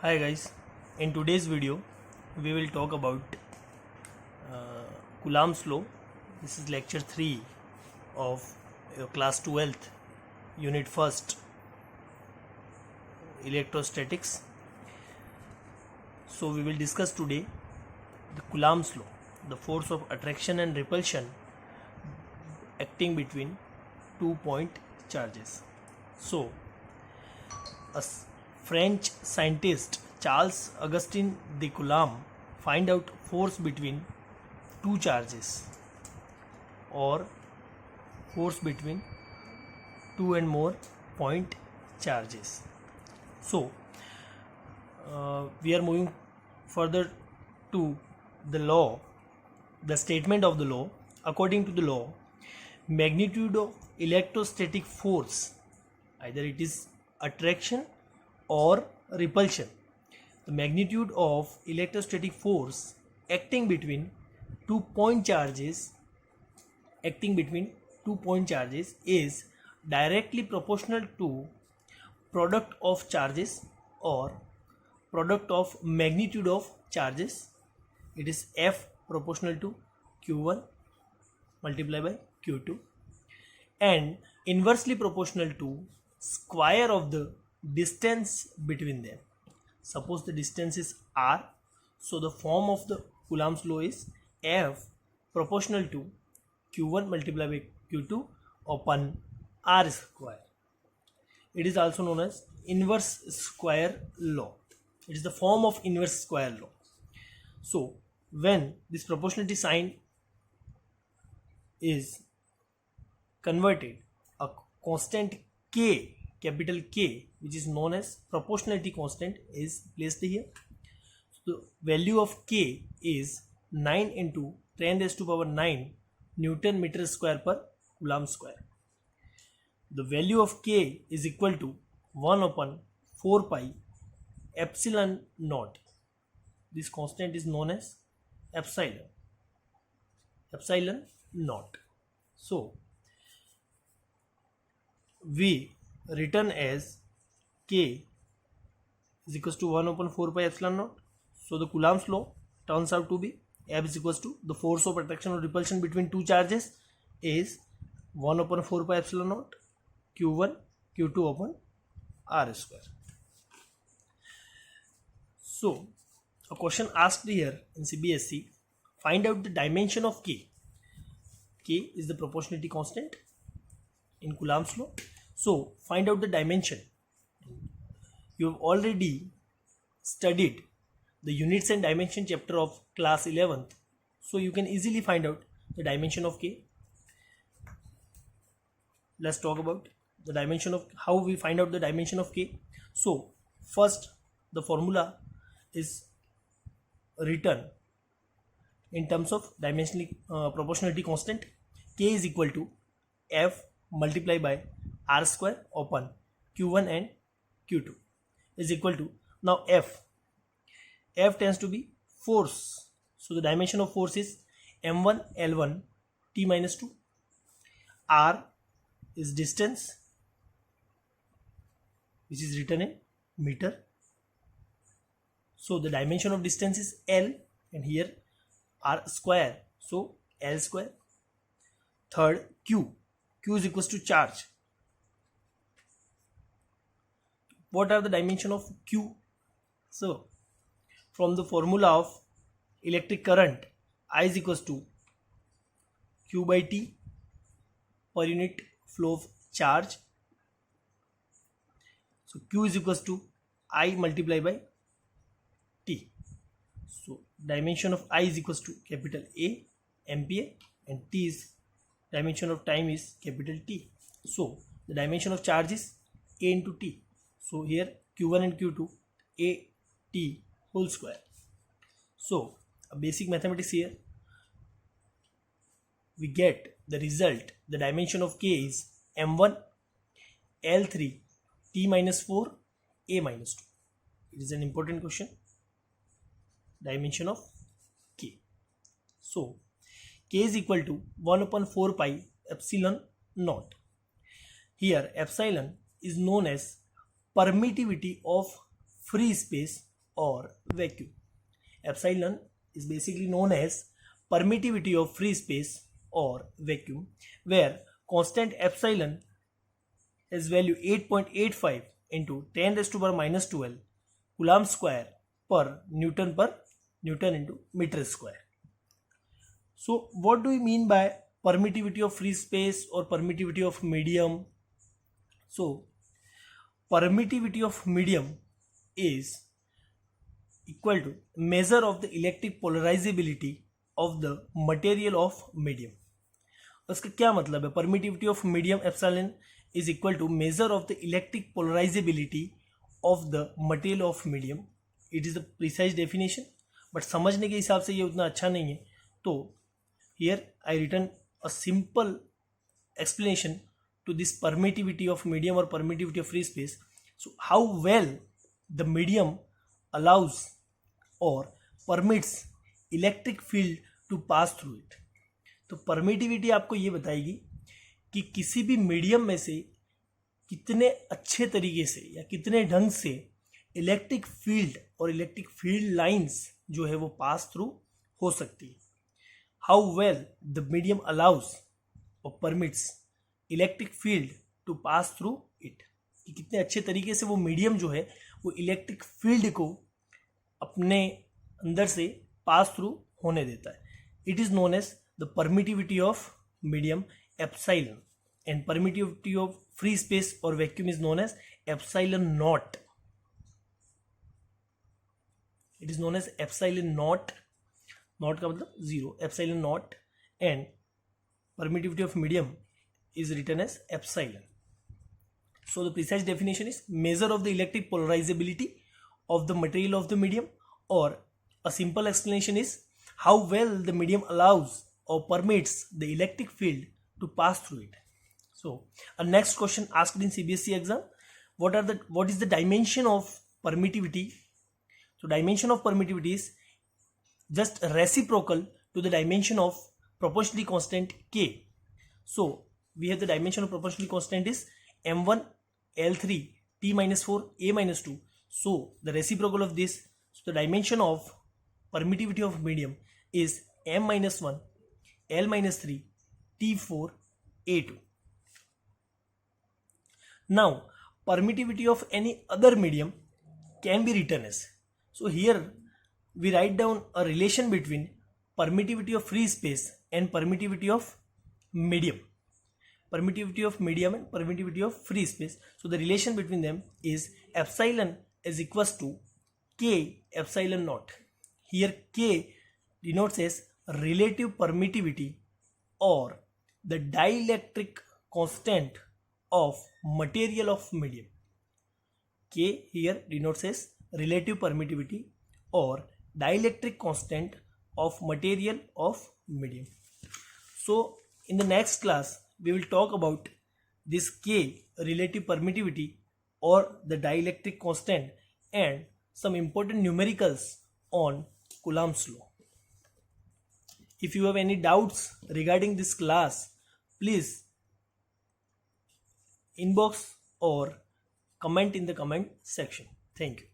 Hi guys, in today's video we will talk about Coulomb's law. This is lecture 3 of class 12th unit 1st electrostatics. So we will discuss today the Coulomb's law, the force of attraction and repulsion acting between 2-point charges. So a French scientist Charles Augustin de Coulomb find out force between two charges or force between two and more point charges. So we are moving further to the law, the statement of the law. According to the law, magnitude of electrostatic force, either it is attraction or repulsion, the magnitude of electrostatic force acting between 2-point charges is directly proportional to product of charges or product of magnitude of charges. It is F proportional to Q1 multiplied by Q2 and inversely proportional to square of the distance between them. Suppose the distance is r, so the form of the Coulomb's law is F proportional to Q1 multiplied by Q2 upon r square. It is also known as inverse square law. It is the form of inverse square law. So when this proportionality sign is converted, a constant K, capital K, which is known as proportionality constant, is placed here. So the value of K is 9 into 10 raised to power 9 Newton meter square per Coulomb square. The value of K is equal to 1 upon 4 pi epsilon naught. This constant is known as epsilon naught. So we written as K is equals to 1 upon 4 pi epsilon naught. So the Coulomb's law turns out to be F is equals to the force of attraction or repulsion between two charges is 1 upon 4 pi epsilon naught Q1 Q2 upon R square. So a question asked here in CBSE, find out the dimension of K. K is the proportionality constant in Coulomb's law. So find out the dimension. You have already studied the units and dimension chapter of class 11th. So you can easily find out the dimension of K. Let's talk about the dimension of how we find out the dimension of K. So first, the formula is written in terms of proportionality constant. K is equal to F multiplied by R square upon Q1 and Q2 is equal to, now F tends to be force. So the dimension of force is M1 L1 T minus 2. R is distance, which is written in meter. So the dimension of distance is L and here R square, so L square. Third, Q is equals to charge. What are the dimension of Q? So from the formula of electric current, I is equals to Q by T per unit flow of charge. So Q is equals to I multiplied by T. So dimension of I is equals to capital A ampere and T is dimension of time is capital T. So the dimension of charge is A into T. So here Q1 and Q2 A T whole square. So a basic mathematics here, we get the result. The dimension of K is M1 L3 T minus 4 A minus 2. It is an important question. Dimension of K. So K is equal to 1 upon 4 pi epsilon naught. Here epsilon is known as permittivity of free space or vacuum. Epsilon is basically known as permittivity of free space or vacuum, where constant epsilon has value 8.85 into 10 raised to power minus 12 Coulomb square per Newton into meter square. So what do we mean by permittivity of free space or permittivity of medium? So permittivity of medium is equal to measure of the electric polarizability of the material of medium. उसका क्या मतलब है? Permittivity of medium epsilon is equal to measure of the electric polarisability of the material of medium. It is the precise definition, but समझने के हिसाब से ये उतना अच्छा नहीं है. तो here I written a simple explanation to this permittivity of medium or permittivity of free space. So how well the medium allows or permits electric field to pass through it. तो परमिटिविटी आपको ये बताएगी कि किसी भी medium में से कितने अच्छे तरीके से या कितने ढंग से इलेक्ट्रिक फील्ड और इलेक्ट्रिक फील्ड लाइंस जो है वो पास थ्रू हो सकती है. How well the medium allows और permits electric field to pass through it, कि कितने अच्छे तरीके से वो मीडियम जो है वो इलेक्ट्रिक फील्ड को अपने अंदर से पास थ्रू होने देता है. It is known as the permittivity of medium epsilon, and permittivity of free space और vacuum is known as epsilon naught. It is known as epsilon naught. Naught का मतलब zero, epsilon naught, and permittivity of medium is written as epsilon. So the precise definition is measure of the electric polarizability of the material of the medium, or a simple explanation is how well the medium allows or permits the electric field to pass through it. So a next question asked in CBSE exam, what is the dimension of permittivity? So dimension of permittivity is just reciprocal to the dimension of proportionally constant K. So we have the dimension of proportionally constant is M1 L3 T minus 4 A minus 2. So the reciprocal of this, so the dimension of permittivity of medium is M minus 1 L minus 3 T4 A2. Now permittivity of any other medium can be written as, so here we write down a relation between permittivity of free space and permittivity of medium. Permittivity of medium and permittivity of free space. So the relation between them is epsilon is equals to K epsilon naught. Here K denotes as relative permittivity or the dielectric constant of material of medium. K here denotes as relative permittivity or dielectric constant of material of medium. So in the next class we will talk about this K relative permittivity or the dielectric constant and some important numericals on Coulomb's law. If you have any doubts regarding this class, please inbox or comment in the comment section. Thank you.